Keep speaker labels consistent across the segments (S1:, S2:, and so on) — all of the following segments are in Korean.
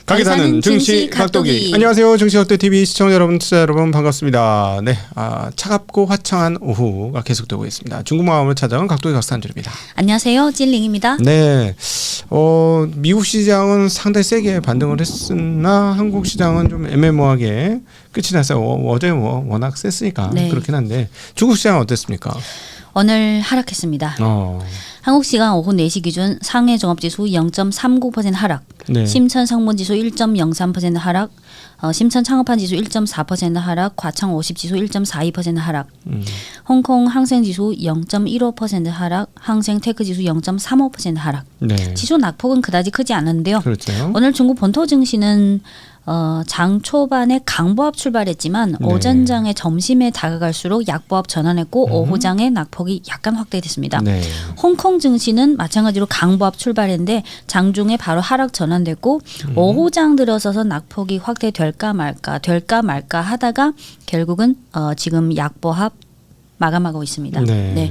S1: 가게 사는 증시 각도기. 안녕하세요, 증시 각도 TV 시청자 여러분, 투자 여러분 반갑습니다. 네, 차갑고 화창한 오후가 계속되고 있습니다. 중국 마음을 찾아온 각도기 각산주입니다.
S2: 안녕하세요, 찐링입니다.
S1: 네, 미국 시장은 상당히 세게 반등을 했으나 한국 시장은 좀 애매모호하게 끝이 났어요. 어제 워낙 셌으니까
S2: 네.
S1: 그렇긴 한데 중국 시장은 어땠습니까?
S2: 오늘 하락했습니다. 한국 시간 오후 4시 기준 상해 종합지수 0.39% 하락,
S1: 네.
S2: 심천 성분지수 1.03% 하락, 심천 창업한 지수 1.4% 하락, 과청 50지수 1.42% 하락, 홍콩 항생지수 0.15% 하락, 항생 테크지수 0.35% 하락.
S1: 네.
S2: 지수 낙폭은 그다지 크지 않은데요.
S1: 그렇죠.
S2: 오늘 중국 본토 증시는 장 초반에 강보합 출발했지만
S1: 네.
S2: 오전장에 점심에 다가갈수록 약보합 전환했고 오후장에 낙폭이 약간 확대됐습니다.
S1: 네.
S2: 홍콩 증시는 마찬가지로 강보합 출발했는데 장중에 바로 하락 전환됐고 오후장 들어서서 낙폭이 확대될까 말까 하다가 결국은 지금 약보합 마감하고 있습니다.
S1: 네.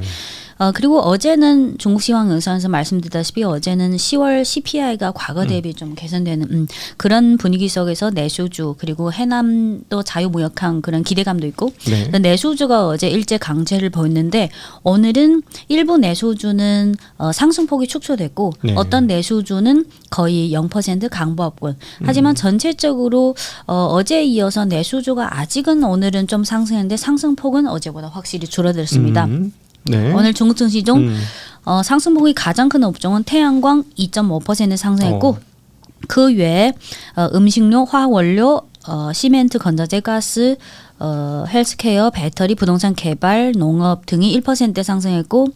S2: 그리고 어제는 중국 시황의사에서 말씀드렸다시피 어제는 10월 CPI가 과거 대비 좀 개선되는 그런 분위기 속에서 내수주 그리고 해남도 자유무역한 그런 기대감도 있고
S1: 네.
S2: 내수주가 어제 일제 강세를 보였는데 오늘은 일부 내수주는 상승폭이 축소됐고
S1: 네.
S2: 어떤 내수주는 거의 0% 강보합권. 하지만 전체적으로 어제에 이어서 내수주가 아직은 오늘은 좀 상승했는데 상승폭은 어제보다 확실히 줄어들었습니다.
S1: 네.
S2: 오늘 중국 증시 중 상승폭이 가장 큰 업종은 태양광 2.5% 상승했고 그 외에 음식료, 화학원료, 시멘트, 건자재, 가스, 헬스케어, 배터리, 부동산 개발, 농업 등이 1% 상승했고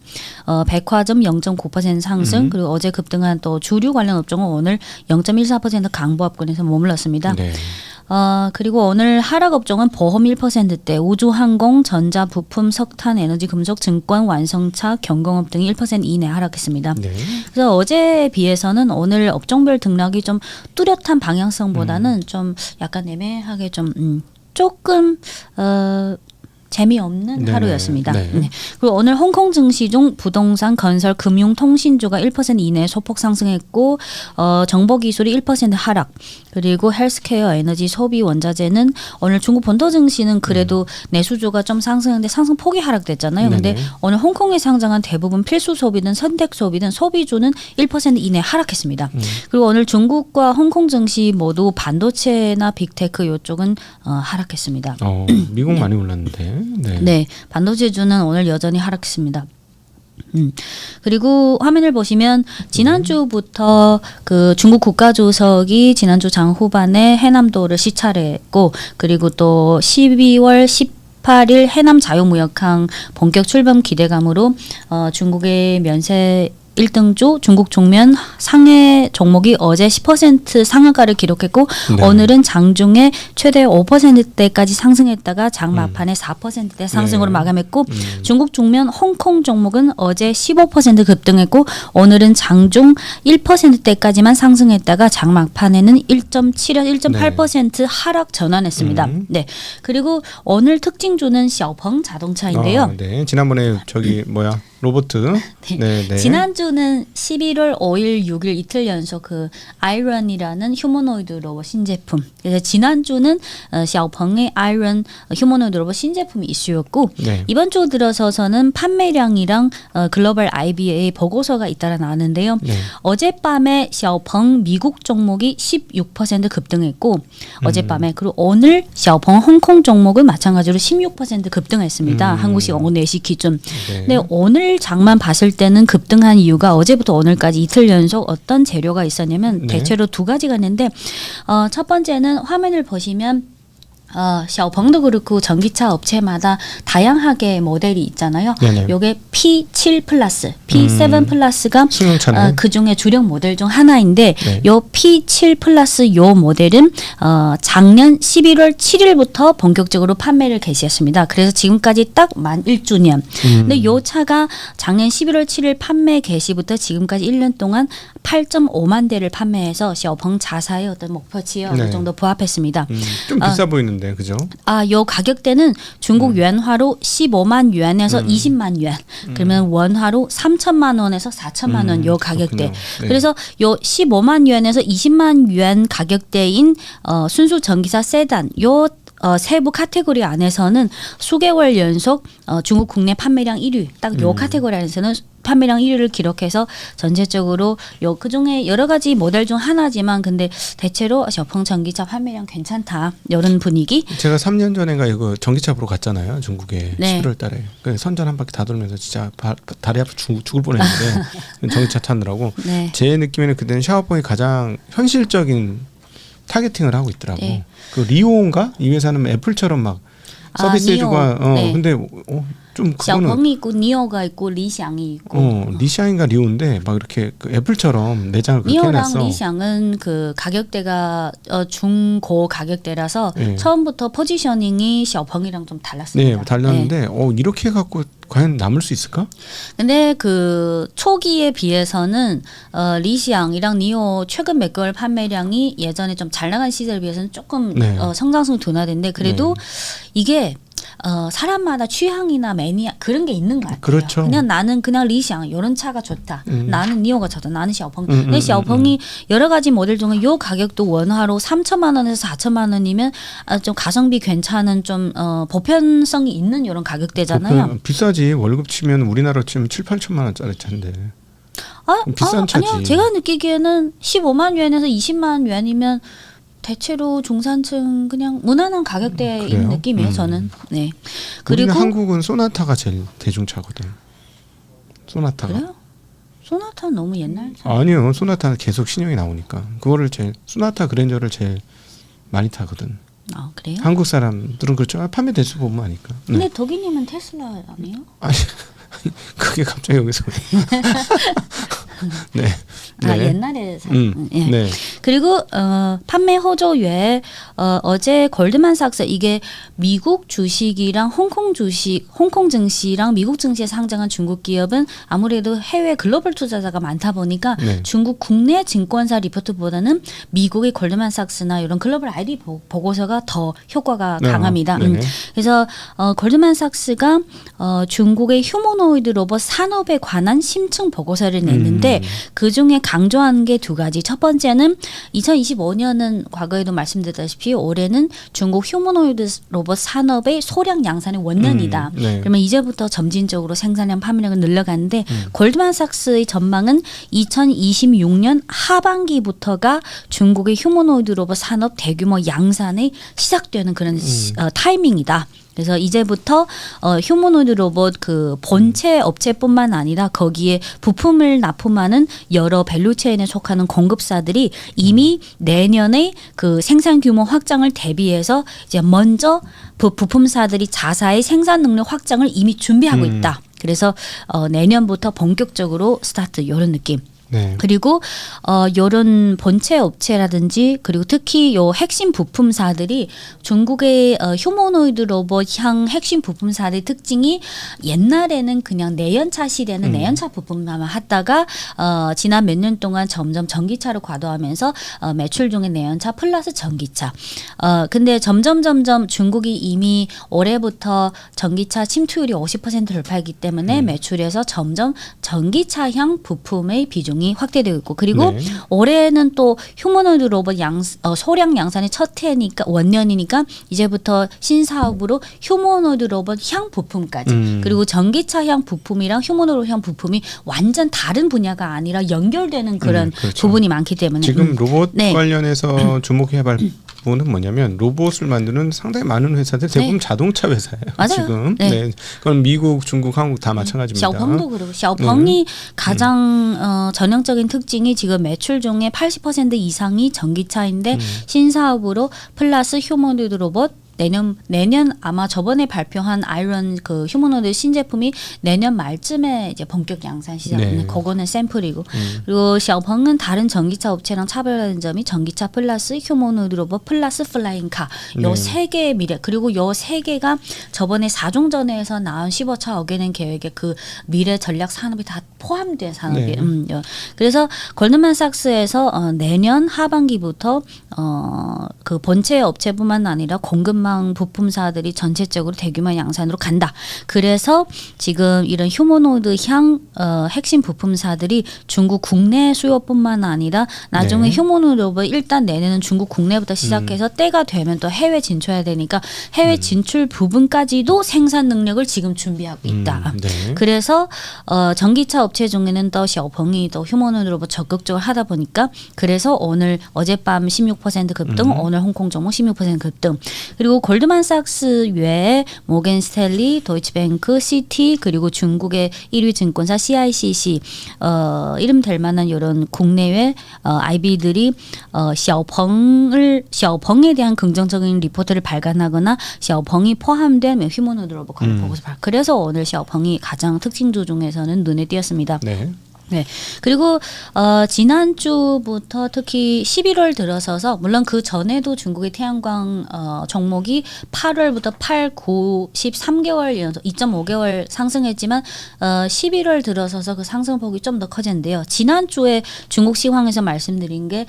S2: 백화점 0.9% 상승 그리고 어제 급등한 또 주류 관련 업종은 오늘 0.14% 강보합권에서 머물렀습니다.
S1: 네.
S2: 그리고 오늘 하락 업종은 보험 1%대, 우주항공, 전자, 부품, 석탄, 에너지, 금속, 증권, 완성차, 경공업 등이 1% 이내 하락했습니다.
S1: 네.
S2: 그래서 어제에 비해서는 오늘 업종별 등락이 좀 뚜렷한 방향성보다는 좀 약간 애매하게 좀 조금 재미없는
S1: 네.
S2: 하루였습니다.
S1: 네.
S2: 네. 그리고 오늘 홍콩 증시 중 부동산, 건설, 금융, 통신주가 1% 이내 소폭 상승했고 정보기술이 1% 하락 그리고 헬스케어, 에너지, 소비, 원자재는 오늘 중국 본토 증시는 그래도 내수주가 좀 상승했는데 상승폭이 하락됐잖아요. 근데
S1: 네네.
S2: 오늘 홍콩에 상장한 대부분 필수 소비든 선택 소비든 소비주는 1% 이내 하락했습니다. 그리고 오늘 중국과 홍콩 증시 모두 반도체나 빅테크 이쪽은 하락했습니다.
S1: 미국 많이 올랐는데. 네.
S2: 네, 반도체주는 오늘 여전히 하락했습니다. 그리고 화면을 보시면 지난주부터 그 중국 국가주석이 지난주 장 후반에 해남도를 시찰했고 그리고 또 12월 18일 해남 자유무역항 본격 출범 기대감으로 중국의 면세 1등주 중국 종면 상해 종목이 어제 10% 상한가를 기록했고
S1: 네.
S2: 오늘은 장중에 최대 5%대까지 상승했다가 장 막판에 4%대 상승으로
S1: 네.
S2: 마감했고 중국 종면 홍콩 종목은 어제 15% 급등했고 오늘은 장중 1%대까지만 상승했다가 장 막판에는 1.8% 하락 전환했습니다. 네. 그리고 오늘 특징주는 샤오펑 자동차인데요.
S1: 네. 지난번에 로보트. 네. 네.
S2: 지난주는 11월 5일, 6일 이틀 연속 그 아이런이라는 휴머노이드 로봇 신제품. 그래서 지난주는 샤오펑의 아이런 휴머노이드 로봇 신제품이 이슈였고
S1: 네.
S2: 이번 주 들어서서는 판매량이랑 글로벌 IBA 보고서가 잇따라 나왔는데요.
S1: 네.
S2: 어젯밤에 샤오펑 미국 종목이 16% 급등했고 어젯밤에 그리고 오늘 샤오펑 홍콩 종목은 마찬가지로 16% 급등했습니다. 한국 시간 오후 4시 기준.
S1: 네.
S2: 근데 오늘 장만 봤을 때는 급등한 이유가 어제부터 오늘까지 이틀 연속 어떤 재료가 있었냐면
S1: 네.
S2: 대체로 두 가지가 있는데 첫 번째는 화면을 보시면 샤오펑도 그렇고 전기차 업체마다 다양하게 모델이 있잖아요.
S1: 네네.
S2: 요게 P7 플러스, P7 플러스가
S1: 승용차네.
S2: 그 중에 주력 모델 중 하나인데
S1: 네.
S2: 요 P7 플러스 요 모델은 작년 11월 7일부터 본격적으로 판매를 개시했습니다. 그래서 지금까지 딱 만 1주년. 근데 요 차가 작년 11월 7일 판매 개시부터 지금까지 1년 동안 8.5만 대를 판매해서 샤오펑 자사의 어떤 목표치에 어느
S1: 네.
S2: 정도 부합했습니다.
S1: 좀 비싸 보이는데. 그런데 그죠?
S2: 요 가격대는 중국 yuan화로 15만 yuan에서 20만 yuan. 그러면 원화로 3천만 원에서 4천만 원 요 가격대.
S1: 그렇군요. 네.
S2: 그래서 요 15만 yuan에서 20만 yuan 가격대인 순수 전기차 세단 요 세부 카테고리 안에서는 수개월 연속 중국 국내 판매량 1위. 딱 요 카테고리 안에서는 판매량 1위를 기록해서 전체적으로 요 그중에 여러 가지 모델 중 하나지만 근데 대체로 셔펑 전기차 판매량 괜찮다. 이런 분위기.
S1: 제가 3년 전인가 이거 전기차 보러 갔잖아요. 중국에
S2: 네.
S1: 11월 달에. 그 선전 한 바퀴 다 돌면서 진짜 다리 아파 죽을 뻔했는데 전기차 타느라고.
S2: 네.
S1: 제 느낌에는 그때는 샤오펑이 가장 현실적인 타겟팅을 하고 있더라고.
S2: 네.
S1: 그 리오인가? 이 회사는 애플처럼 막 서비스해주고
S2: 네.
S1: 근데 좀 그거는
S2: 샤오펑이 있고 니오가 있고 리샹이 있고
S1: 리샹인가 리오인데 막 이렇게 그 애플처럼 내장을 그렇게
S2: 니오랑
S1: 해놨어.
S2: 리샹은 그 가격대가 중고 가격대라서
S1: 네.
S2: 처음부터 포지셔닝이 샤오펑이랑 좀 달랐습니다.
S1: 네, 달랐는데 이렇게 해갖고 과연 남을 수 있을까?
S2: 근데 그 초기에 비해서는 리샹이랑 니오 최근 몇 개월 판매량이 예전에 좀 잘 나간 시절에 비해서는 조금
S1: 네.
S2: 성장성이 둔화된데 그래도 이게 사람마다 취향이나 매니아 그런 게 있는 것 같아요.
S1: 그렇죠.
S2: 그냥 나는 그냥 리샹 이런 차가 좋다. 나는 니오가 좋다. 나는 샤오펑. 근데 샤오펑이 여러 가지 모델 중에 요 가격도 원화로 3천만 원에서 4천만 원이면 좀 가성비 괜찮은 좀 보편성이 있는 이런 가격대잖아요.
S1: 비싸지. 월급 치면 우리나라 치면 7, 8천만 원짜리 차인데. 비싼 차지.
S2: 아니요. 제가 느끼기에는 15만 yuan에서 20만 yuan이면 대체로 중산층 그냥 무난한 가격대인
S1: 그래요?
S2: 느낌이에요. 저는. 네.
S1: 우리는
S2: 그리고
S1: 한국은 소나타가 제일 대중차거든. 소나타가.
S2: 그래요? 소나타 너무 옛날 차.
S1: 아니요. 소나타는 계속 신형이 나오니까. 소나타 그랜저를 제일 많이 타거든.
S2: 그래요?
S1: 한국 사람들은 그렇죠. 판매 대수 보면 아니까. 네.
S2: 근데 독일님은 테슬라 아니에요?
S1: 아니 그게 갑자기 여기서 네.
S2: 옛날에 예.
S1: 네.
S2: 그리고 판매 호조 외에 어제 골드만삭스 이게 미국 주식이랑 홍콩 증시랑 미국 증시에 상장한 중국 기업은 아무래도 해외 글로벌 투자자가 많다 보니까
S1: 네.
S2: 중국 국내 증권사 리포트보다는 미국의 골드만삭스나 이런 글로벌 ID 보고서가 더 효과가 강합니다. 그래서 골드만삭스가 중국의 휴머노이드 로봇 산업에 관한 심층 보고서를 냈는데 그 중에 강조한 게 두 가지. 첫 번째는 2025년은 과거에도 말씀드렸다시피 올해는 중국 휴머노이드 로봇 산업의 소량 양산의 원년이다. 그러면 이제부터 점진적으로 생산량 판매량을 늘려가는데 골드만삭스의 전망은 2026년 하반기부터가 중국의 휴머노이드 로봇 산업 대규모 양산이 시작되는 그런 타이밍이다. 그래서 이제부터 휴머노이드 로봇 그 본체 업체뿐만 아니라 거기에 부품을 납품하는 여러 밸류체인에 속하는 공급사들이 이미 내년에 그 생산 규모 확장을 대비해서 이제 먼저 부품사들이 자사의 생산 능력 확장을 이미 준비하고 있다. 그래서 내년부터 본격적으로 스타트 이런 느낌.
S1: 네.
S2: 그리고 요런 본체 업체라든지 그리고 특히 요 핵심 부품사들이 중국의 휴머노이드 로봇향 핵심 부품사들의 특징이 옛날에는 그냥 내연차 시대는 내연차 부품만 하다가 지난 몇 년 동안 점점 전기차로 과도하면서 매출 중에 내연차 플러스 전기차. 근데 점점 중국이 이미 올해부터 전기차 침투율이 50% 돌파했기 때문에 매출에서 점점 전기차향 부품의 비중이 확대되고 있고 그리고 올해는 또 휴머노이드 로봇 소량 양산의 첫 해니까 원년이니까 이제부터 신사업으로 휴머노이드 로봇 향 부품까지 그리고 전기차향 부품이랑 휴머노이드 향 부품이 완전 다른 분야가 아니라 연결되는 그런
S1: 그렇죠.
S2: 부분이 많기 때문에
S1: 지금 로봇 관련해서 주목해야 할 부분은 뭐냐면 로봇을 만드는 상당히 많은 회사들 대부분 자동차 회사예요.
S2: 맞아요.
S1: 지금 그건 미국, 중국, 한국 다 마찬가지입니다.
S2: 샤오펑도 그렇고 샤오펑이 가장 전형적인 특징이 지금 매출 중에 80% 이상이 전기차인데 신사업으로 플러스 휴머노이드 로봇 내년 아마 저번에 발표한 아이런 그 휴머노이드 신제품이 내년 말쯤에 이제 본격 양산 시작하는 그거는 샘플이고 그리고 샤오펑은 다른 전기차 업체랑 차별하는 점이 전기차 플러스 휴머노이드 로봇 플러스 플라잉카 요 세 개의 미래 그리고 요 세 개가 저번에 4종전에서 나온 15차 어게인 계획의 그 미래 전략 산업이 다 포함된 산업이에요. 그래서 골드만삭스에서 내년 하반기부터 그 본체 업체뿐만 아니라 공급망 희망 부품사들이 전체적으로 대규모 양산으로 간다. 그래서 지금 이런 휴머노이드 향 핵심 부품사들이 중국 국내 수요뿐만 아니라 나중에
S1: 네.
S2: 휴머노이드 로봇 일단 내내는 중국 국내부터 시작해서 때가 되면 또 해외 진출해야 되니까 해외 진출 부분까지도 생산 능력을 지금 준비하고 있다.
S1: 네.
S2: 그래서 전기차 업체 중에는 또 샤오펑이 또 휴머노이드 로봇 적극적으로 하다 보니까 그래서 오늘 어젯밤 16% 급등, 오늘 홍콩 종목 16% 급등. 그리고 골드만삭스 외에 모겐 스탠리, 도이치뱅크, 시티 그리고 중국의 1위 증권사 CICC 이름 될 만한 이런 국내외 IB들이 샤오펑에 대한 긍정적인 리포트를 발간하거나 샤오펑이 포함된 휴머노이드 로봇 보고서 그래서 오늘 샤오펑이 가장 특징주 중에서는 눈에 띄었습니다.
S1: 네.
S2: 네. 그리고 지난주부터 특히 11월 들어서서 물론 그 전에도 중국의 태양광 종목이 8월부터 8, 9, 13개월 연속 2.5개월 상승했지만 11월 들어서서 그 상승폭이 좀 더 커졌는데요. 지난주에 중국 시황에서 말씀드린 게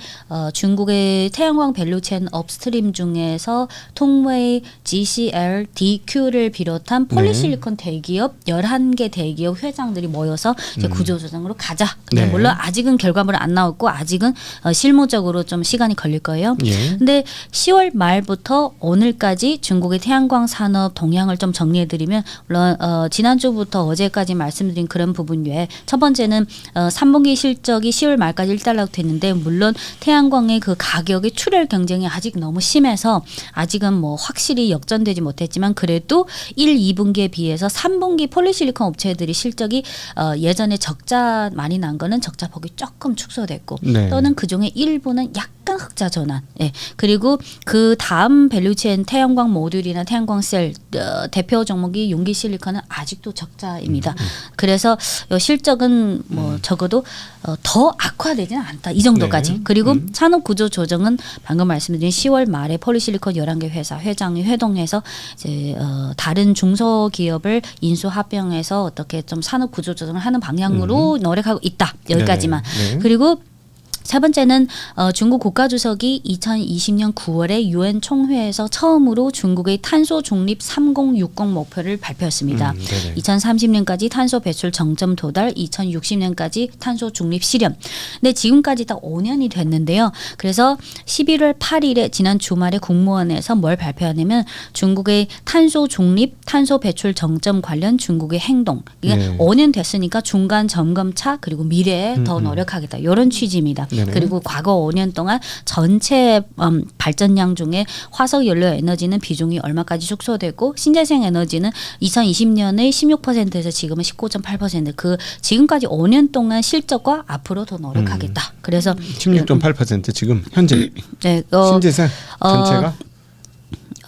S2: 중국의 태양광 밸류체인 업스트림 중에서 통웨이, GCL, DQ를 비롯한 폴리실리콘 대기업 11개 대기업 회장들이 모여서 이제 구조조정으로 가자. 근데
S1: 네.
S2: 물론 아직은 결과물은 안 나왔고 아직은 실무적으로 좀 시간이 걸릴 거예요.
S1: 예.
S2: 근데 10월 말부터 오늘까지 중국의 태양광 산업 동향을 좀 정리해드리면 물론 지난주부터 어제까지 말씀드린 그런 부분 외에 첫 번째는 3분기 실적이 10월 말까지 일단락됐는데 물론 태양광의 그 가격의 출혈 경쟁이 아직 너무 심해서 아직은 뭐 확실히 역전되지 못했지만 그래도 1, 2분기에 비해서 3분기 폴리실리콘 업체들이 실적이 예전에 적자 많이 난 거는 적자폭이 조금 축소됐고
S1: 네.
S2: 또는 그중에 일부는 약간 흑자 전환. 예. 그리고 그 다음 밸류체인 태양광 모듈이나 태양광 셀 대표 종목이 용기 실리콘은 아직도 적자입니다. 그래서 실적은 뭐 적어도 더 악화되지는 않다. 이 정도까지.
S1: 네.
S2: 그리고 산업 구조 조정은 방금 말씀드린 10월 말에 폴리실리콘 11개 회사 회장이 회동해서 이제 다른 중소기업을 인수 합병해서 어떻게 좀 산업 구조 조정을 하는 방향으로 노력하고 있다. 여기까지만.
S1: 네.
S2: 그리고 세 번째는 중국 국가주석이 2020년 9월에 유엔 총회에서 처음으로 중국의 탄소 중립 3060 목표를 발표했습니다. 2030년까지 탄소 배출 정점 도달, 2060년까지 탄소 중립 실현. 근데 지금까지 딱 5년이 됐는데요. 그래서 11월 8일에 지난 주말에 국무원에서 뭘 발표하냐면 중국의 탄소 중립, 탄소 배출 정점 관련 중국의 행동. 이게
S1: 네.
S2: 5년 됐으니까 중간 점검차 그리고 미래에 더 노력하겠다. 이런 취지입니다.
S1: 네네.
S2: 그리고 과거 5년 동안 전체 발전량 중에 화석 연료 에너지는 비중이 얼마까지 축소되고 신재생 에너지는 2020년에 16%에서 지금은 19.8%. 그 지금까지 5년 동안 실적과 앞으로 더 노력하겠다. 그래서
S1: 16.8% 지금 현재
S2: 네,
S1: 신재생 전체가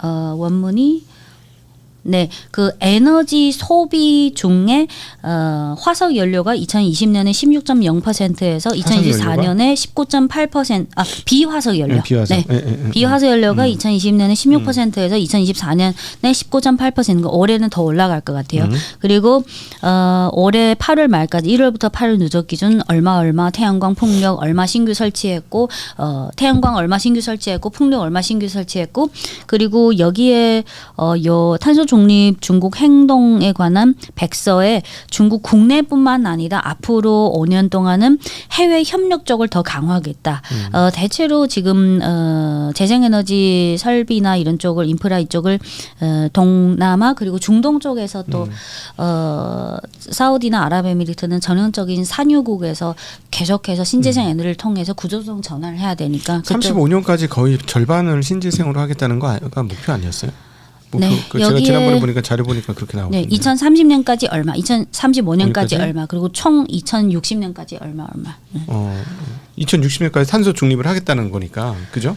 S2: 원문이 네, 그 에너지 소비 중에 화석 연료가 2020년에 16.0%에서 2024년에 19.8% 비화석 연료.
S1: 네, 비화석.
S2: 네.
S1: 네.
S2: 비화석 연료가 2020년에 16%에서 2024년에 19.8%. 올해는 더 올라갈 것 같아요. 그리고 올해 8월 말까지 1월부터 8월 누적 기준 얼마 태양광 풍력 얼마 신규 설치했고 태양광 얼마 신규 설치했고 풍력 얼마 신규 설치했고 그리고 여기에 요 탄소 중립 중국 행동에 관한 백서에 중국 국내뿐만 아니라 앞으로 5년 동안은 해외 협력 쪽을 더 강화하겠다. 대체로 지금 재생에너지 설비나 이런 쪽을 인프라 이쪽을 동남아 그리고 중동 쪽에서 또 사우디나 아랍에미리트는 전형적인 산유국에서 계속해서 신재생 에너지를 통해서 구조조정 전환을 해야 되니까
S1: 35년까지 거의 절반을 신재생으로 하겠다는 거가 목표 아니었어요?
S2: 네,
S1: 제가 지난번에 보니까 자료 보니까 그렇게 나오거든요.
S2: 네, 2030년까지 얼마, 2035년까지 얼마, 그리고 총 2060년까지 얼마.
S1: 2060년까지 탄소 중립을 하겠다는 거니까, 그죠?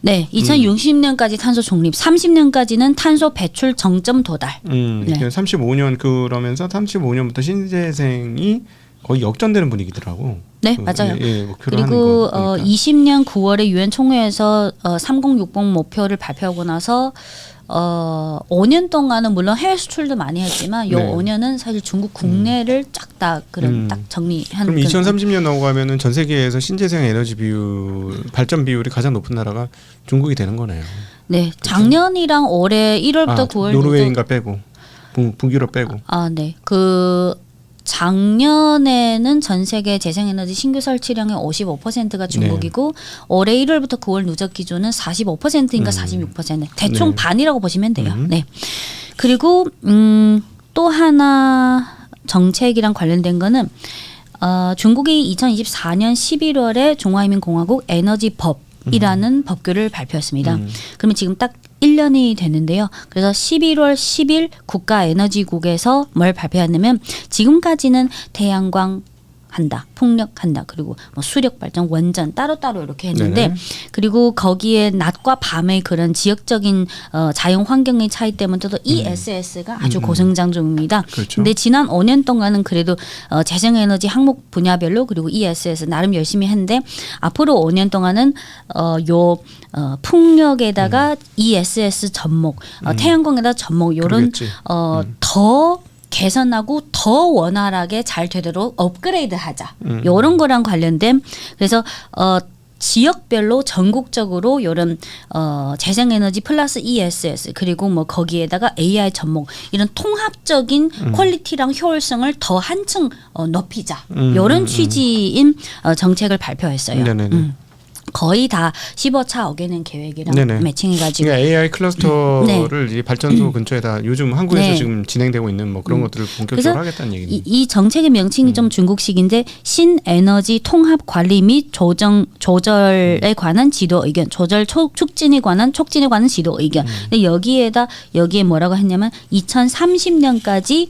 S2: 네, 2060년까지 탄소 중립, 30년까지는 탄소 배출 정점 도달.
S1: 네. 35년 그러면서 35년부터 신재생이 거의 역전되는 분위기더라고.
S2: 네, 맞아요.
S1: 목표를
S2: 그리고
S1: 하는 거니까.
S2: 20년 9월에 유엔 총회에서 3060 목표를 발표하고 나서 5년 동안은 물론 해외 수출도 많이 했지만 요 5년은 사실 중국 국내를 쫙 다 그런 딱 정리한.
S1: 그럼 2030년 넘어가면은 전 세계에서 신재생 에너지 비율 발전 비율이 가장 높은 나라가 중국이 되는 거네요.
S2: 네, 작년이랑 올해 1월부터 9월
S1: 노르웨이인가 빼고 북유럽 빼고.
S2: 네. 그 작년에는 전 세계 재생에너지 신규 설치량의 55%가 중국이고 올해 1월부터 9월 누적 기준은 45%인가 46% 대충
S1: 네.
S2: 반이라고 보시면 돼요. 네. 그리고 또 하나 정책이랑 관련된 거는 중국이 2024년 11월에 중화인민공화국 에너지법이라는 법규를 발표했습니다. 그러면 지금 딱 1년이 됐는데요. 그래서 11월 10일 국가에너지국에서 뭘 발표했냐면 지금까지는 태양광 한다, 풍력한다, 그리고 뭐 수력 발전, 원전 따로따로 이렇게 했는데
S1: 네네.
S2: 그리고 거기에 낮과 밤의 그런 지역적인 자연 환경의 차이 때문에도 ESS가 아주 고성장 중입니다.
S1: 그렇죠.
S2: 근데 지난 5년 동안은 그래도 재생에너지 항목 분야별로 그리고 ESS 나름 열심히 했는데 앞으로 5년 동안은 풍력에다가 ESS 접목, 태양광에다 접목 이런 더 개선하고 더 원활하게 잘 되도록 업그레이드하자. 이런 거랑 관련된 그래서 지역별로 전국적으로 이런 재생에너지 플러스 ESS 그리고 뭐 거기에다가 AI 접목 이런 통합적인 퀄리티랑 효율성을 더 한층 높이자. 이런 취지인 정책을 발표했어요. 거의 다 15차 어게는 계획이랑
S1: 네네.
S2: 매칭해가지고
S1: 그러니까 AI 클러스터를 이 발전소 근처에다 요즘 한국에서
S2: 네.
S1: 지금 진행되고 있는 뭐 그런 것들을 본격적으로 하겠다는 얘기입니다.
S2: 이 정책의 명칭이 좀 중국식인데 신에너지 통합 관리 및 조절에 관한 지도 의견, 조절 촉진에 관한 지도 의견. 근데 여기에 뭐라고 했냐면 2030년까지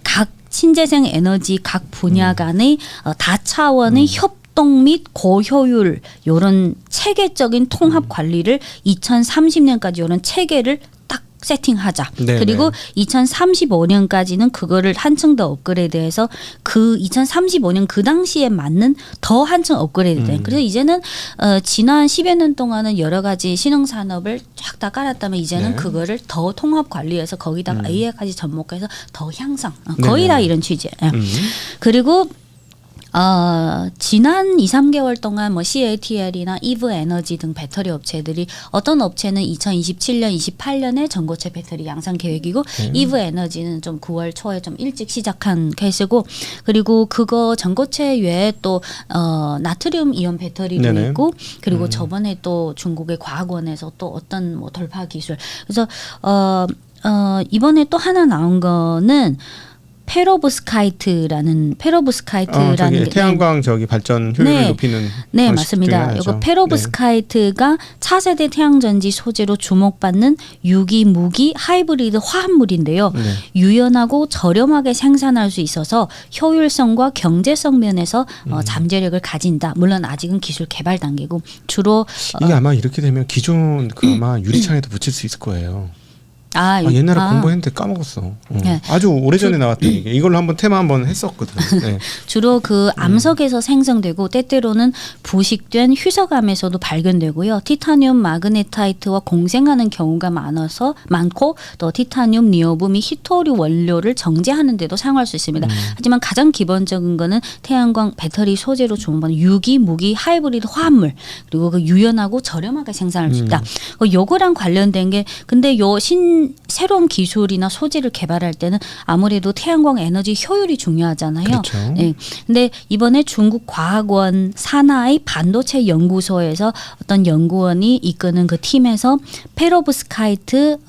S2: 각 신재생 에너지 각 분야 간의 다차원의 협동 및 고효율 이런 체계적인 통합 관리를 2030년까지 이런 체계를 딱 세팅하자.
S1: 네네.
S2: 그리고 2035년까지는 그거를 한층 더 업그레이드해서 그 2035년 그 당시에 맞는 더 한층 업그레이드된. 그래서 이제는 지난 10여 년 동안은 여러 가지 신흥 산업을 쫙 다 깔았다면 이제는
S1: 네.
S2: 그거를 더 통합 관리해서 거기다가 AI까지 접목해서 더 향상. 거의 다 이런 취지. 그리고 지난 2, 3개월 동안 뭐 CATL이나 이브 에너지 등 배터리 업체들이 어떤 업체는 2027년, 28년에 전고체 배터리 양산 계획이고 이브 에너지는 좀 9월 초에 좀 일찍 시작한 케이스고 그리고 그거 전고체 외에 또 나트륨 이온 배터리도
S1: 네네.
S2: 있고 그리고 저번에 또 중국의 과학원에서 또 어떤 뭐 돌파 기술 그래서 이번에 또 하나 나온 거는 페로브스카이트라는
S1: 저기 태양광 저기 발전 효율을 높이는
S2: 네 맞습니다. 이거 페로브스카이트가 차세대 태양전지 소재로 주목받는 유기 무기 하이브리드 화합물인데요. 유연하고 저렴하게 생산할 수 있어서 효율성과 경제성 면에서 잠재력을 가진다. 물론 아직은 기술 개발 단계고 주로
S1: 이게 아마 이렇게 되면 기존 아마 유리창에도 붙일 수 있을 거예요. 옛날에 공부했는데 까먹었어.
S2: 네.
S1: 아주 오래전에 나왔던 얘기. 이걸로 한번 테마 한번 했었거든. 네.
S2: 주로 그 암석에서 생성되고 때때로는 부식된 휴석암에서도 발견되고요. 티타늄 마그네타이트와 공생하는 경우가 많고 또 티타늄 니오브 및 히토류 원료를 정제하는 데도 사용할 수 있습니다. 하지만 가장 기본적인 거는 태양광 배터리 소재로 주목받는 유기 무기 하이브리드 화합물 그리고 그 유연하고 저렴하게 생산할 수 있다. 요거랑 관련된 게 근데 새로운 기술이나 소재를 개발할 때는 아무래도 태양광 에너지 효율이 중요하잖아요.
S1: 그렇죠.
S2: 네. 근데 이번에 중국 과학원 산하의 반도체 연구소에서 어떤 연구원이 이끄는 그 팀에서 페로브스카이트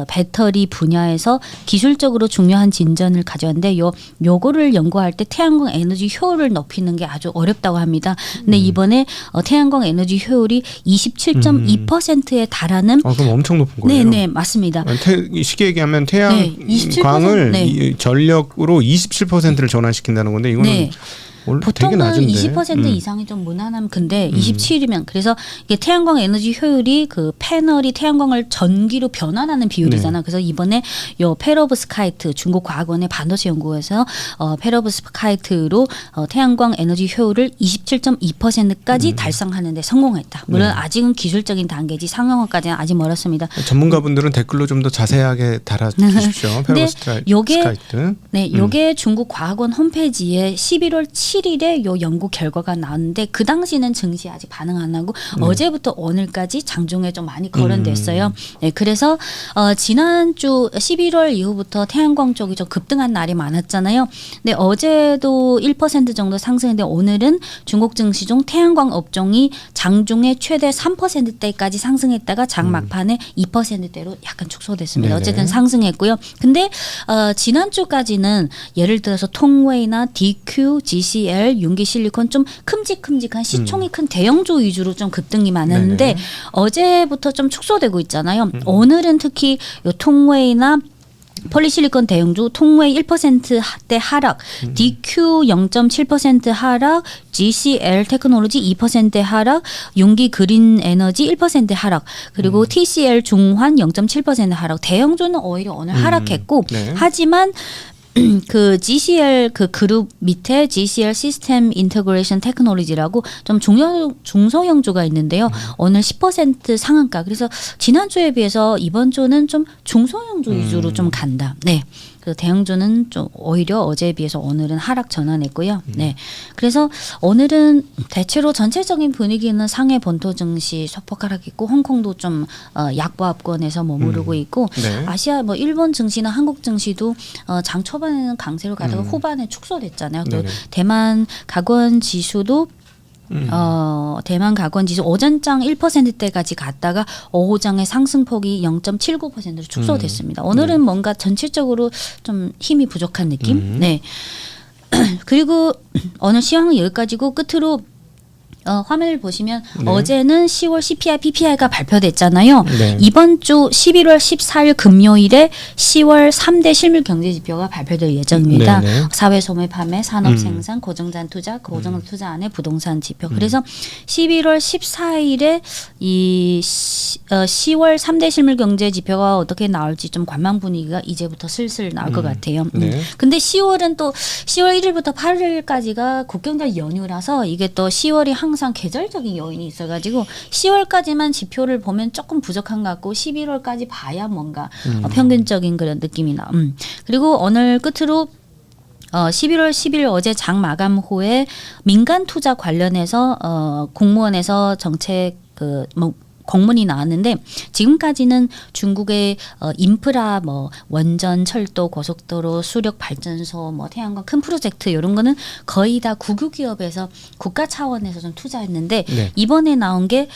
S2: 배터리 분야에서 기술적으로 중요한 진전을 가져왔는데 요거를 연구할 때 태양광 에너지 효율을 높이는 게 아주 어렵다고 합니다. 근데 이번에 태양광 에너지 효율이 27.2%에 달하는
S1: 그럼 엄청 높은 거예요.
S2: 네, 맞습니다.
S1: 쉽게 얘기하면 태양광을 전력으로 27%를 전환시킨다는 건데 이거는
S2: 보통은
S1: 되게
S2: 20% 이상이 좀 무난하면 근데 27이면 그래서 이게 태양광 에너지 효율이 그 패널이 태양광을 전기로 변환하는 비율이잖아. 그래서 이번에 요 페로브스카이트 중국 과학원의 반도체 연구에서 페로브스카이트로 태양광 에너지 효율을 27.2%까지 달성하는 데 성공했다. 물론 아직은 기술적인 단계지 상용화까지는 아직 멀었습니다.
S1: 전문가분들은 댓글로 좀 더 자세하게 달아주십시오. 페로브스카이트.
S2: 요게 중국 과학원 홈페이지에 11월 7일에 요 연구 결과가 나왔는데 그 당시는 증시 아직 반응 안 하고 어제부터 오늘까지 장중에 좀 많이 거론됐어요. 네, 그래서 지난주 11월 이후부터 태양광 쪽이 좀 급등한 날이 많았잖아요. 근데 어제도 1% 정도 상승했는데 오늘은 중국 증시 중 태양광 업종이 장중에 최대 3%대까지 상승했다가 장 막판에 2%대로 약간 축소됐습니다.
S1: 네네.
S2: 어쨌든 상승했고요. 근데 지난주까지는 예를 들어서 통웨이나 DQ, GCL, 윤기실리콘 좀 큼직큼직한 시총이 큰 대형주 위주로 좀 급등이 많았는데
S1: 네네.
S2: 어제부터 좀 축소되고 있잖아요. 오늘은 특히 요 통웨이나 폴리실리콘 대형주 통웨이 1%대 하락, DQ 0.7% 하락, GCL 테크놀로지 2% 하락, 용기 그린 에너지 1% 하락, 그리고 TCL 중환 0.7% 하락. 대형주는 오히려 오늘 하락했고
S1: 네.
S2: 하지만 그 GCL 그 그룹 밑에 GCL 시스템 인터그레이션 테크놀로지라고 좀 중소형주가 있는데요. 오늘 10% 상한가. 그래서 지난주에 비해서 이번 주는 좀 중소형주 위주로 좀 간다. 네. 그 대형주는 좀 오히려 어제에 비해서 오늘은 하락 전환했고요. 네. 그래서 오늘은 대체로 전체적인 분위기는 상해 본토 증시 소폭 하락했고 홍콩도 좀 약보합권에서 머무르고 있고
S1: 네.
S2: 아시아 뭐 일본 증시나 한국 증시도 장 초반에는 강세로 가다가 후반에 축소됐잖아요. 또
S1: 네네.
S2: 대만 가건 지수도 대만 가건 지수 오전장 1%대까지 갔다가 오후장의 상승폭이 0.79%로 축소됐습니다. 오늘은 뭔가 전체적으로 좀 힘이 부족한 느낌. 네. 그리고 오늘 시황은 여기까지고 끝으로 화면을 보시면
S1: 네.
S2: 어제는 10월 CPI, PPI가 발표됐잖아요.
S1: 네.
S2: 이번 주 11월 14일 금요일에 10월 3대 실물 경제 지표가 발표될 예정입니다.
S1: 네, 네.
S2: 사회 소매 판매, 산업 생산, 고정자산 투자, 고정 투자 안에 부동산 지표. 그래서 11월 14일에 이 10월 3대 실물 경제 지표가 어떻게 나올지 좀 관망 분위기가 이제부터 슬슬 나올 것 같아요.
S1: 네.
S2: 근데 10월은 또 10월 1일부터 8일까지가 국경절 연휴라서 이게 또 10월이 항상 계절적인 요인이 있어가지고 10월까지만 지표를 보면 조금 부족한 것 같고 11월까지 봐야 뭔가 평균적인 그런 느낌이 나. 그리고 오늘 끝으로 11월 10일 어제 장 마감 후에 민간 투자 관련해서 공무원에서 정책 공문이 나왔는데 지금까지는 중국의 인프라 뭐 원전, 철도, 고속도로, 수력 발전소, 뭐 태양광 큰 프로젝트 이런 거는 거의 다 국유 기업에서 국가 차원에서 좀 투자했는데
S1: 네.
S2: 이번에 나온 게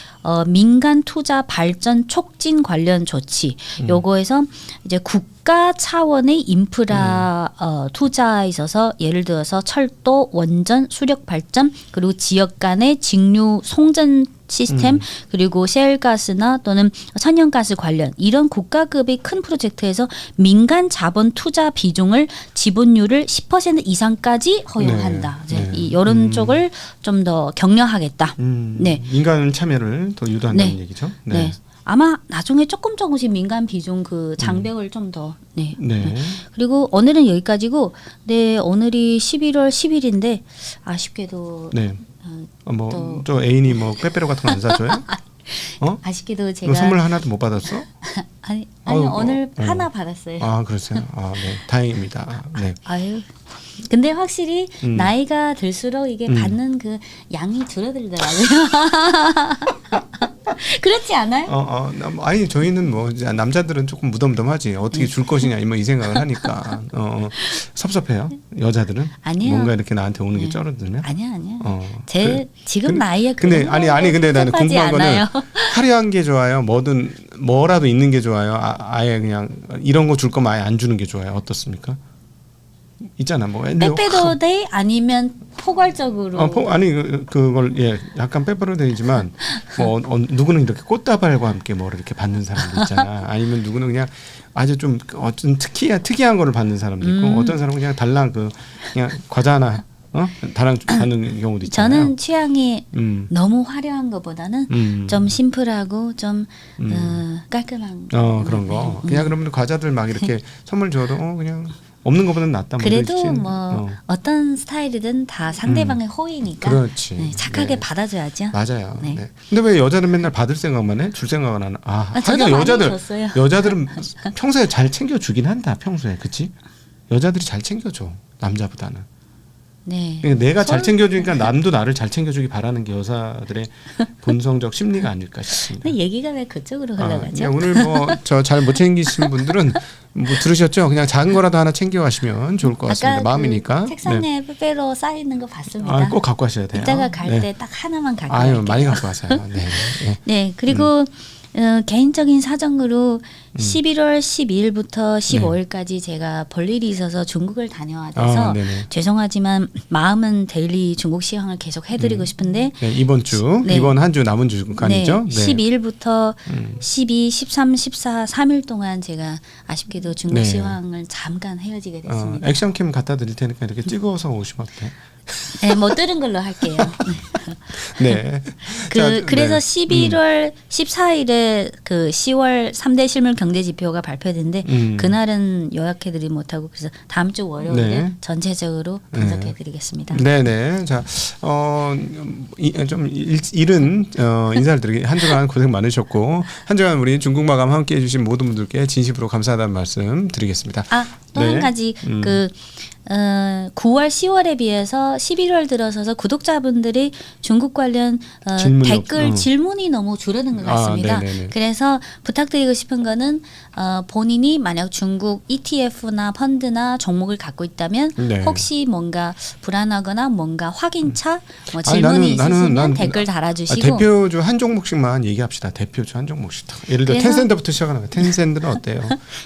S2: 민간 투자 발전 촉진 관련 조치. 요거에서 이제 국가 차원의 인프라 투자에 있어서 예를 들어서 철도, 원전, 수력 발전 그리고 지역 간의 직류 송전 시스템 그리고 셰일가스나 또는 천연가스 관련 이런 국가급의 큰 프로젝트에서 민간 자본 투자 비중을 지분율을 10% 이상까지 허용한다.
S1: 네.
S2: 이제 이런 쪽을 좀 더 격려하겠다. 네.
S1: 민간 참여를 더 유도한다는
S2: 네.
S1: 얘기죠.
S2: 네. 아마 나중에 조금씩 민간 비중 그 장벽을 좀 더. 네.
S1: 네.
S2: 그리고 오늘은 여기까지고, 네 오늘이 11월 10일인데 아쉽게도
S1: 네.
S2: 또-
S1: 뭐저 애인이 뭐 빼빼로 같은 거 안 사줘요?
S2: 아쉽게도
S1: 너
S2: 제가
S1: 선물 하나도 못 받았어?
S2: 아니
S1: 아유,
S2: 오늘
S1: 어.
S2: 하나 받았어요.
S1: 아, 그러세요? 아, 네. 다행입니다. 네.
S2: 아유. 근데 확실히 나이가 들수록 이게 받는 그 양이 줄어들더라고요. 그렇지 않아요?
S1: 아니 저희는 뭐 이제 남자들은 조금 무덤덤하지 어떻게 줄 것이냐 이 생각을 하니까 섭섭해요. 여자들은
S2: 아니요.
S1: 뭔가 이렇게 나한테 오는 게 쩔어들면.
S2: 아니야.
S1: 그-
S2: 지금
S1: 근데-
S2: 나이에
S1: 근데
S2: 그런
S1: 아니 근데 나는
S2: 섭섭하지
S1: 궁금한
S2: 않아요.
S1: 거는 화려한 게 좋아요. 뭐라도 있는 게 좋아요. 아예 그냥 이런 거 줄 거면 아예 안 주는 게 좋아요. 어떻습니까? 있잖아 뭐
S2: 빼빼로데이 아니면 포괄적으로
S1: 아니 그걸 약간 빼빼로데이지만 뭐 누구는 이렇게 꽃다발과 함께 뭐 이렇게 받는 사람도 있잖아. 아니면 누구는 그냥 아주 좀 어떤 특이한 거를 받는 사람도 있고 어떤 사람은 그냥 달랑 그냥 과자 하나 달랑 받는 경우도 있잖아요.
S2: 저는 취향이 너무 화려한 것보다는 좀 심플하고 좀 깔끔한
S1: 그런 거 그냥 그러면 과자들 막 이렇게 선물 줘도 그냥 없는 것보다는 낫다.
S2: 그래도
S1: 뭐
S2: 뭐 어떤 스타일이든 다 상대방의 호의니까
S1: 그렇지.
S2: 네, 착하게
S1: 네.
S2: 받아줘야죠.
S1: 맞아요.
S2: 네.
S1: 네. 근데 왜 여자는 맨날 받을 생각만 해? 줄 생각은 안 해?
S2: 저도
S1: 하긴
S2: 많이 줬어요.
S1: 여자들은 평소에 잘 챙겨주긴 한다. 평소에 그치? 여자들이 잘 챙겨줘 남자보다는.
S2: 네.
S1: 그러니까 내가 잘
S2: 서로-
S1: 챙겨주니까 남도 나를 잘 챙겨주기 바라는 게 여자들의 본성적 심리가 아닐까 싶습니다.
S2: 근데 얘기가 왜 그쪽으로 흘러가죠?
S1: 그냥 오늘 뭐 저 잘 못 챙기신 분들은 뭐 들으셨죠? 그냥 작은 거라도 하나 챙겨가시면 좋을 것 같습니다.
S2: 아까
S1: 마음이니까.
S2: 그 책상에 빼빼로 쌓여 있는 거 봤습니다.
S1: 꼭 갖고 가셔야 돼요.
S2: 이따가 갈
S1: 네.
S2: 때 딱 하나만 갖고
S1: 아유
S2: 갈게요.
S1: 많이 갖고 가세요. 네. 네.
S2: 네, 그리고 개인적인 사정으로 11월 12일부터 15일까지 제가 볼 일이 있어서 중국을 다녀야 돼서
S1: 네네.
S2: 죄송하지만 마음은 데일리 중국 시황을 계속 해드리고 싶은데
S1: 네, 이번 주
S2: 네.
S1: 이번 한 주 남은 주간이죠.
S2: 네, 12일부터 12, 13, 14, 3일 동안 제가 아쉽게도 중국
S1: 네.
S2: 시황을 잠깐 헤어지게 됐습니다.
S1: 액션캠 갖다 드릴 테니까 이렇게 찍어서 오시면 어때요?
S2: 네, 못 들은 걸로 할게요.
S1: 네.
S2: 그래서
S1: 네.
S2: 11월 14일에 그 10월 3대 실물 경제 지표가 발표되는데 그날은 요약해드리지 못하고 그래서 다음 주 월요일에
S1: 네.
S2: 전체적으로 분석해드리겠습니다.
S1: 네네. 자, 좀 이른 인사를 드리게 한 주간 고생 많으셨고 한 주간 우리 중국 마감 함께 해주신 모든 분들께 진심으로 감사하다는 말씀 드리겠습니다.
S2: 또 한
S1: 네.
S2: 가지 9월, 10월에 비해서 11월 들어서서 구독자분들이 중국 관련
S1: 질문이
S2: 댓글
S1: 없-
S2: 질문이 너무 줄어든 것 같습니다.
S1: 네네네.
S2: 그래서 부탁드리고 싶은 거는 본인이 만약 중국 ETF나 펀드나 종목을 갖고 있다면
S1: 네.
S2: 혹시 뭔가 불안하거나 뭔가 확인차 뭐
S1: 아니,
S2: 질문이 있으시면
S1: 난-
S2: 댓글 달아주시고
S1: 대표주 한 종목씩만 얘기합시다. 대표주 한 종목씩. 예를 들어
S2: 그래서-
S1: 텐센트부터 시작하는 거예요. 텐센트는 어때요?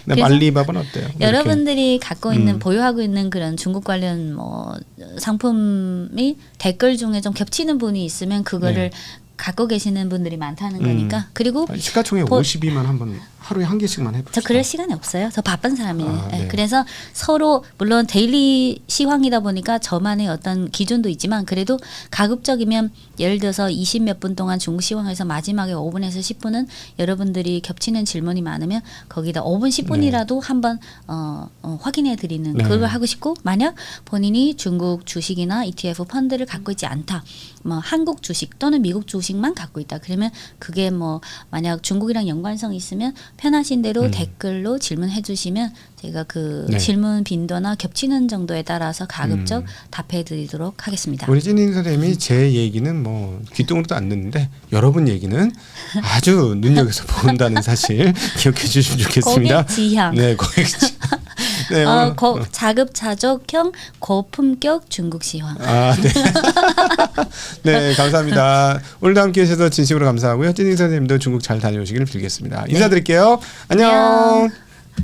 S1: 네,
S2: 그래서
S1: 알리바바는 어때요? 뭐 이렇게.
S2: 여러분들이 갖고 있는 보유하고 있는 그런 중국 관련 뭐 상품이 댓글 중에 좀 겹치는 분이 있으면 그거를 갖고 계시는 분들이 많다는 거니까 그리고
S1: 시가총액
S2: 보-
S1: 50이만 한번 하루에 한 개씩만 해봅시다.
S2: 저 그럴 시간이 없어요. 저 바쁜 사람이에요.
S1: 네.
S2: 그래서 서로 물론 데일리 시황이다 보니까 저만의 어떤 기준도 있지만 그래도 가급적이면 예를 들어서 20 몇 분 동안 중국 시황에서 마지막에 5분에서 10분은 여러분들이 겹치는 질문이 많으면 거기다 5분 10분이라도 한번 확인해 드리는
S1: 네.
S2: 그걸 하고 싶고 만약 본인이 중국 주식이나 ETF 펀드를 갖고 있지 않다. 뭐 한국 주식 또는 미국 주식만 갖고 있다. 그러면 그게 뭐 만약 중국이랑 연관성이 있으면 편하신 대로 댓글로 질문해 주시면 제가 그
S1: 네.
S2: 질문 빈도나 겹치는 정도에 따라서 가급적 답해 드리도록 하겠습니다.
S1: 우리 찐인 선생님이 제 얘기는 뭐 귀뚱으로도 안 듣는데 여러분 얘기는 아주 눈여겨서 본다는 사실 기억해 주시면 좋겠습니다.
S2: 고객 지향.
S1: 네, 고객 지향. 네, 오늘-
S2: 자급자족형 고품격 중국 시황.
S1: 네. 네, 감사합니다. 오늘도 함께 해주셔서 진심으로 감사하고요. 찐인 선생님도 중국 잘 다녀오시길 빌겠습니다. 인사드릴게요. 안녕.